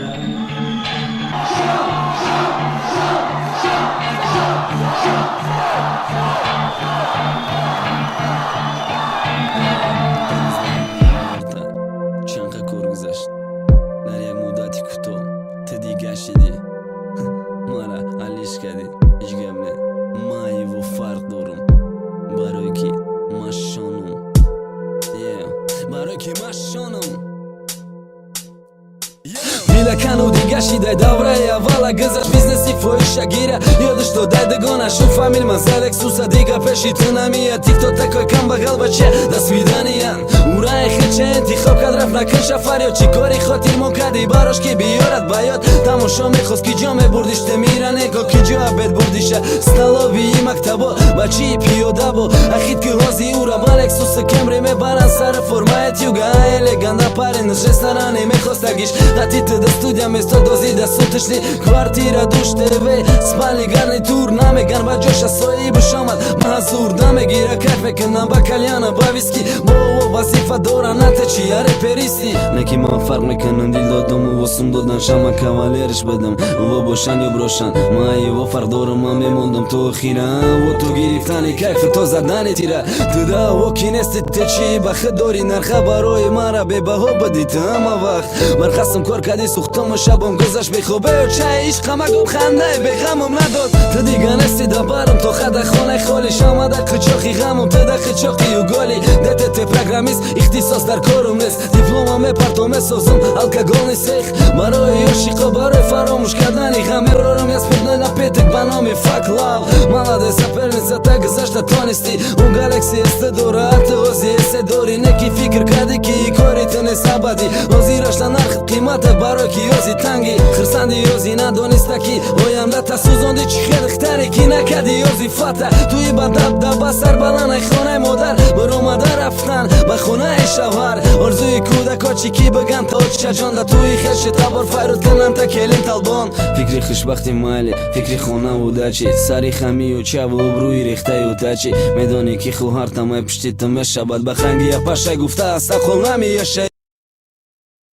چند کار گذشت در یک مدتی کوتاه تو دیگه شدی مرا حلش کردی هیچ گپ نه من و فرق دارم برای که مشانم برای که مشانم Milakanu digashi daj davraja vala găzaš biznesi foiša gira Jodeš to daj da gonaš u familj mazalek susa diga peši tunamija TikTok takoj kamba galbače da svidanijan Uraje hechen ti hop kad raf na kën shafario Qikori khotir mo kadi barosh ki biorat bajot Tamo shome khos ki gjo me burdishte mirane Ko ki gjo abet burdisha stalovi i maktabo Bači pio dabo Ahit ki hozi ura balek susa kemri me baran sara formajet juga Eleganda pare në restorane me khos tagish Da ti të dhe studia me sto dozi da sutëshni Kvartira dush TV Spali garnitur name garba gjosha soj i bëshamat Mahazur dame gira kakve këna bakaljana baviski Bo vazifa dora nate që jare peristi Neki ma fark me kënë ndil do të mu vosum do të në shama kavalerish bedëm Vo boshan jo broshan Ma i vo fark dora ma me mundëm të khira Vo të giriftani kajfë to zadani tira Të da vo kinestit të që i bakhë dori Nërkha baroj mara be baho bëdi të ama vakh Mërkhasëm kor kadi suhtëm më shabëm gëzash be khobe o qaj ish kama gëm khandaj be ghamëm nadot Të diga nesti da barëm to khada khonaj kholi Shama da këqoki ghamëm të da këqoki u goli Dete të programist ikhtisos dar korum nes Diploma me parto me sozëm alkagol një sekh Baroj jo shiko baroj faro më shkadani Ghamë rorëm jas përdoj na petek banomi fuck love Mala dhe sa përnit sa ta gëzash të tonisti Unë galaksi e së dora atë ozi e se dori Neki fikër kadi ki i korit e në sabadi Ozi rështë anarkët klimate baroj ki ozi tangi Kërsandi ozi na doni staki O jam da ta suzondi që kërë këtari Kina kadi ozi fata Tu i bandab da basar balana i khonaj modar Bërë madar aftan ba khonaj shavar Orzu i kuda ko që ki bëgan të oqë qajon Da tu i khesh që ta bor fajrut kënam të kelin talbon Fikri khishbakti mali, fikri khona u daci Sari khami u qavu u bru i riktaj u taci Me doni ki khu harta me pështit të me shabat Bakhangi ja pasha gufta asta kolnami jeshe